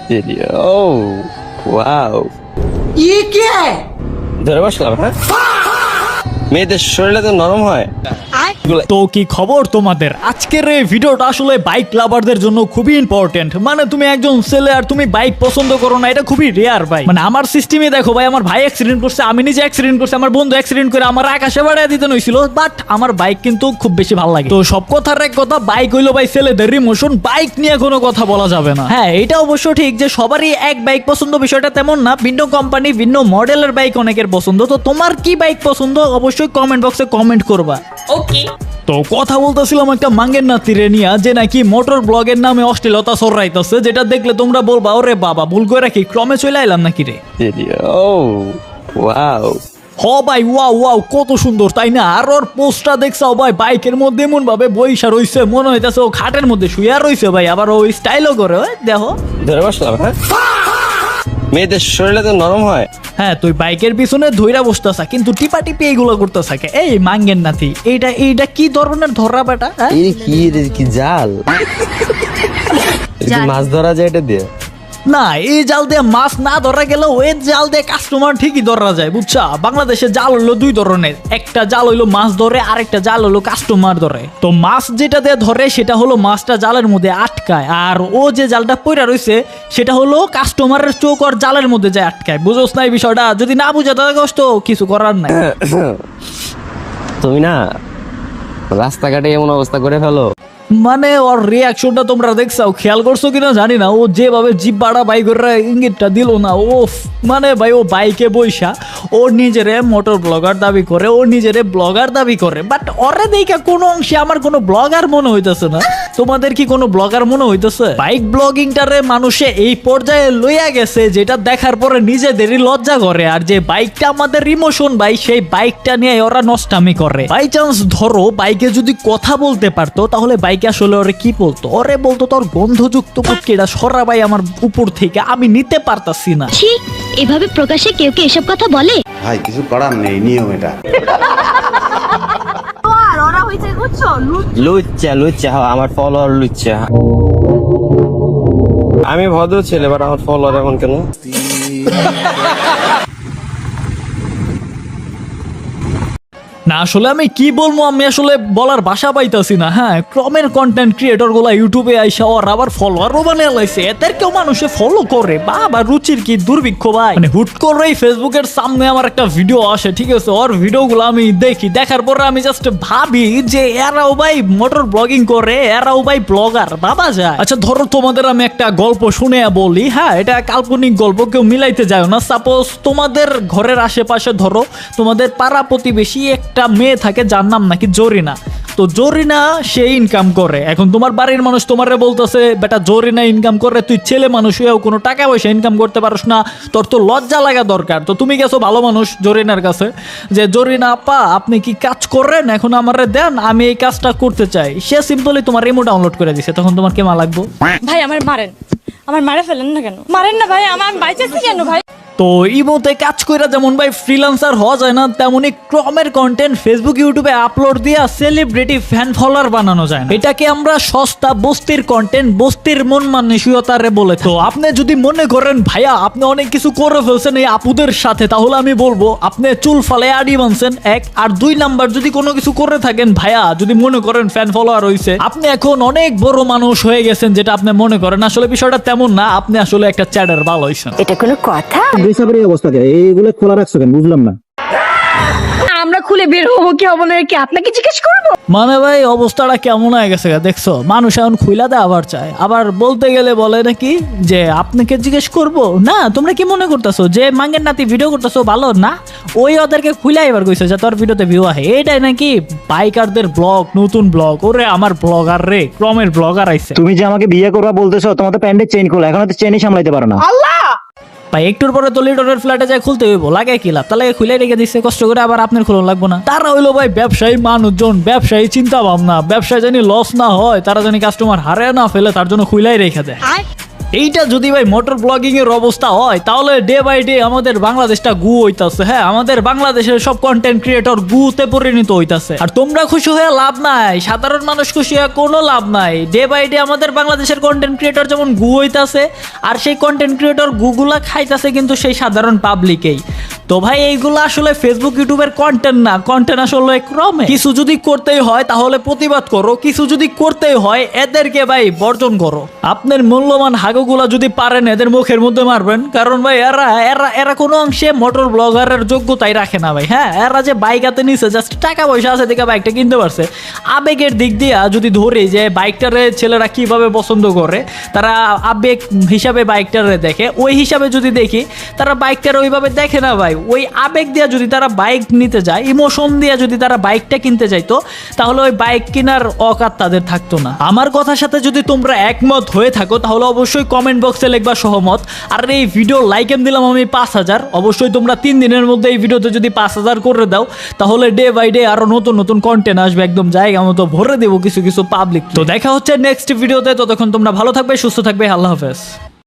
Oh, wow. ये क्या है? ধরে বসলাম, হ্যাঁ? মেয়েদের শরীরে তো নরম হয়। তো কি খবর তোমাদের? আজকের এই ভিডিওটা আসলে বাইক লাভারদের জন্য খুবই ইম্পর্টেন্ট। মানে তুমি একজন ছেলে আর তুমি বাইক পছন্দ করো না, এটা খুবই রেয়ার ভাই। মানে আমার সিস্টেমে দেখো ভাই, আমার ভাই অ্যাক্সিডেন্ট করছে, আমি নিজে অ্যাক্সিডেন্ট করছি, আমার বন্ধু অ্যাক্সিডেন্ট করে আমার আকাশে বাড়ায় দিতে হয়েছিল, বাট আমার বাইক কিন্তু খুব বেশি ভালো লাগে। তো সব কথার এক কথা, বাইক হইলো ভাই ছেলেদের ইমোশন, বাইক নিয়ে কোনো কথা বলা যাবে না। হ্যাঁ, এটা অবশ্য ঠিক যে সবারই এক বাইক পছন্দ, বিষয়টা তেমন না। ভিন্ন কোম্পানি ভিন্ন মডেলের বাইক অনেকের পছন্দ। তো তোমার কি বাইক পছন্দ অবশ্যই কমেন্ট বক্সে কমেন্ট করবা। ओके। তো কথা বলতেছিলাম একটা মাঙ্গের নাতিরে নিয়ে, যে নাকি মোটর ব্লগের নামে অশ্লীলতা ছড়াইতেছে, যেটা দেখলে তোমরা বলবা ওরে বাবা ভুল করে রাখি ক্রমে চলে আইলাম নাকি রে। Oh, wow. হ ভাই, ওয়াও ওয়াও, কত সুন্দর তাই না? আর ওর পোস্টটা দেখছাও ভাই, বাইকের মধ্যে এমন ভাবে বইসা রইছে, মনে হইতাছে ও খাটের মধ্যে শুয়া রইছে ভাই, আবার ও স্টাইলও করে। ওই দেখো, ধরে বসলাম, হ্যাঁ? মেয়েদের শরীরে তো নরম হয়। হ্যাঁ তুই বাইকের পিছনে ধইরা বসতেছা কিন্তু টিপা টিপি এইগুলো করতেছ। এই মাঙ্গের নাতি, এইটা কি ধরনের ধরা বেটা? হ্যাঁ? কি জাল? মাছ ধরা যায় এটা দিয়ে? না, এই জাল দিয়ে মাছ না ধরা গেলেও ওই জাল দিয়ে কাস্টমার ঠিকই ধরা যায়, বুঝছা? বাংলাদেশে জাল হইলো দুই ধরনের, একটা জাল হইলো মাছ ধরে, আর একটা জাল হইলো কাস্টমার ধরে। তো মাছ যেটা দিয়ে ধরে সেটা হলো মাছটা জালের মধ্যে আটকায়, আর ও যে জালটা পইরা রইছে সেটা হলো কাস্টমারের চোখ আর জালের মধ্যে যায় আটকায়। বুঝোস না এই বিষয়টা? যদি না বুঝা তাহলে কষ্ট কিছু করার নাই। তুমি না রাস্তাঘাটে এমন অবস্থা করে ফেলো। মানে ওর রিয়াকশনটা তোমরা দেখছাও, খেয়াল করছো কিনা জানি না, ও যেভাবে জিভ বাড়া বাইকের ইঙ্গিতটা দিল না, ও মানে ভাই ও বাইকে বইসা ওর নিজেরে মোটর ব্লগার দাবি করে, ও নিজেরে ব্লগার দাবি করে, বাট ওরে দেখা কোনো অংশে আমার কোনো ব্লগার মনে হইতেছে না। তোমাদের কি কোনো ব্লগার মনে হইতেছে? বাইক ব্লগিংটারে মানুষে এই পর্যায়ে লইয়া গেছে যেটা দেখার পরে নিজেদেরই লজ্জা করে, আর যে বাইকটা আমাদের ইমোশন ভাই, সেই বাইকটা নিয়ে ওরা নষ্টামি করে। বাই চান্স ধরো বাইকে যদি কথা বলতে পারতো, তাহলে বাইকে আসলে ওরে কি বলতো? ওরে বলতো তোর গন্ধযুক্ত পুটকিটা সরা ভাই আমার উপর থেকে, আমি নিতে পারতাছি না। ছি, এভাবে প্রকাশ্যে কেউ কি এসব কথা বলে? ভাই কিছু করার নেই, নিয়ম এটা। আর ওরা হইছে বুঝছো লুচ্চা আমার ফলোয়ার লুচ্চা। আমি ভদ্র ছেলে, এবার আমার ফলোয়ার এমন কেন? না আসলে আমি কি বলবো, আমি আসলে বলার ভাষা পাইতাছি না। হ্যাঁ, ক্রমের কন্টেন্ট ক্রিয়েটর গুলা ইউটিউবে আইসা ওর আবার ফলোয়ারও বানিয়ে লাইছে, এদেরকেও মানুষে ফলো করে। বাবা রুচির কি দুর্ভিক্ষ ভাই! মানে হুট করেই ফেসবুকের সামনে আমার একটা ভিডিও আসে, ঠিক আছে? ওর ভিডিওগুলো আমি দেখি, দেখার পরে আমি জাস্ট ভাবি যে এরাও ভাই মোটর ব্লগিং করে, এরাও ভাই ব্লগার বাবা যায়। আচ্ছা ধরো তোমাদের আমি একটা গল্প শুনে বলি, হ্যাঁ এটা কাল্পনিক গল্প, কেউ মিলাইতে যায় না। সাপোজ তোমাদের ঘরের আশেপাশে ধরো তোমাদের পাড়া প্রতিবেশী একটা মেয়ে থাকে, যার নাম নাকি জরিনা। তো জরিনা সে ইনকাম করে। এখন তোমার বাড়ির মানুষ তোমারে বলতেছে বেটা জরিনা ইনকাম করে, তুই ছেলে মানুষ হয়েও কোনো টাকা পয়সা ইনকাম করতে পারস না, তোর তো লজ্জা লাগা দরকার। তো তুমি গেছো ভালো মানুষ জরিনার কাছে, যে জরিনা আপা আপনি কি কাজ করেন, এখন আমারে দেন, আমি এই কাজটা করতে চাই। সে সিম্পলি তোমার রিমো ডাউনলোড করে দিছে, তখন তোমার কেমন লাগবে? ভাই আমার মারেন, আমার মারে ফেলেন না কেন? মারেন না ভাই, আমার বাইচাচ্ছি কেন ভাই? তো ইমোতে কাজ কইরা যেমন ভাই ফ্রিল্যান্সার হওয়া যায় না, তেমনি ক্রমের কন্টেন্ট ফেসবুক ইউটিউবে আপলোড দিয়া সেলিব্রিটি ফ্যান ফলোয়ার বানানো যায় না। এটাকে আমরা সস্তা বস্তির কন্টেন্ট, বস্তির মন মানসিকতারে বলে। তো আপনি যদি মনে করেন ভাইয়া আপনি অনেক কিছু করে ফেলছেন এই আপুদের সাথে, তাহলে আমি বলবো আপনি চুল ফালে আড়ি বানছেন, এক। আর দুই নাম্বার, যদি কোনো কিছু করে থাকেন ভাইয়া, যদি মনে করেন ফ্যান ফলোয়ার হইছে, আপনি এখন অনেক বড় মানুষ হয়ে গেছেন, যেটা আপনি মনে করেন। আসলে বিষয়টা তেমন না, আপনি আসলে একটা চ্যাডার ভালো হইছেন। এটা কোনো কথা? এই অবস্থা কে এইগুলো খোলা রাখছো কেন বুঝলাম না। আমরা খুলে বের হবো কি হবো না কি আপনাকে জিজ্ঞেস করবো? মানে ভাই অবস্থাটা কেমন হয়ে গেছে দেখছো? মানুষ এখন খুইলা দেয় আবার চায়, আবার বলতে গেলে বলে নাকি যে আপনাকে জিজ্ঞেস করব না। তোমরা কি মনে করতেছো যে মাঙ্গের নাতি ভিডিও করতেছো ভালো না? ওই ওদেরকে খুইলা এবার কইছে যে তোর ভিডিওতে ভিউ আহে, এটাই নাকি বাইকারদের ব্লগ, নতুন ব্লগ। ওরে আমার ব্লগার রে, ক্রমের ব্লগার আইছে। তুমি যে আমাকে বিয়ে করবা বলতেছো, তোমার তো প্যান্টের চেইন খোলা, এখন তো চেইনই সামলাইতে পারো না। ভাই একটুর পরে তো লিডরের ফ্ল্যাটে যায় খুলতে হইব, লাগে কি লাভ? তাহলে খুলে রেখে দিচ্ছে, কষ্ট করে আবার আপনার খুলন লাগবো না। তারা হইলো ভাই ব্যবসায়ী মানুষজন, ব্যবসায়ী চিন্তা ভাবনা, ব্যবসায় জানি লস না হয়, তারা জানি কাস্টমার হারে না ফেলে, তার জন্য খুইলাই রেখে দেয়। এইটা যদি ভাই মোটর ব্লগিং এর অবস্থা হয় তাহলে ডে বাই ডে আমাদের বাংলাদেশটা গু হইতাছে। হ্যাঁ, আমাদের বাংলাদেশের সব কন্টেন্ট ক্রিয়েটর গুতে পরিণত হইতাছে। আর তোমরা খুশি হয়ে লাভ নাই, সাধারণ মানুষ খুশি হয়ে কোনো লাভ নাই। ডে বাই ডে আমাদের বাংলাদেশের কন্টেন্ট ক্রিয়েটর যেমন গু হইতাছে, আর সেই কন্টেন্ট ক্রিয়েটর গুগুলা খাইতাছে কিন্তু সেই সাধারণ পাবলিকেই। তো ভাই এইগুলো আসলে ফেসবুক ইউটিউবের কন্টেন্ট না, কন্টেন্ট আসলে ক্রমে। কিছু যদি করতেই হয় তাহলে প্রতিবাদ করো, কিছু যদি করতেই হয় এদেরকে ভাই বর্জন করো। আপনার মূল্যবান হাগুগুলা যদি পারেন এদের মুখের মধ্যে মারবেন, কারণ ভাই এরা এরা এরা কোনো অংশে মোটর ব্লগারের যোগ্যতাই রাখে না ভাই। হ্যাঁ, এরা যে বাইক হাতে নিছে জাস্ট টাকা পয়সা আছে দেখে বাইকটা কিনতে পারছে। আবেগের দিক দিয়া যদি ধরি যে বাইকটারে ছেলেরা কিভাবে পছন্দ করে, তারা আবেগ হিসাবে বাইকটারে দেখে, ওই হিসাবে যদি দেখি তারা বাইকটারে ওইভাবে দেখে না ভাই। ওই আবেগ দিয়া যদি তারা বাইক নিতে যায়, ইমোশন দিয়া যদি তারা বাইকটা কিনতে যাইতো, তাহলে ওই বাইক কেনার অকাত তাদের থাকতো না। আমার কথার সাথে যদি তোমরা একমত হয়ে থাকো তাহলে অবশ্যই কমেন্ট বক্সে লিখবা সহমত। আর এই ভিডিও লাইক দিলাম আমি 5000। অবশ্যই তোমরা 3 দিনের মধ্যে এই ভিডিওতে যদি 5000 করে দাও তাহলে ডে বাই ডে আরো নতুন নতুন কন্টেন্ট আসবে, একদম জায়গা মতো ভরে দেবো কিছু কিছু পাবলিক। তো দেখা হচ্ছে নেক্সট ভিডিওতে, ততক্ষণ তোমরা ভালো থাকবে, সুস্থ থাকবে, আল্লাহ হাফেজ।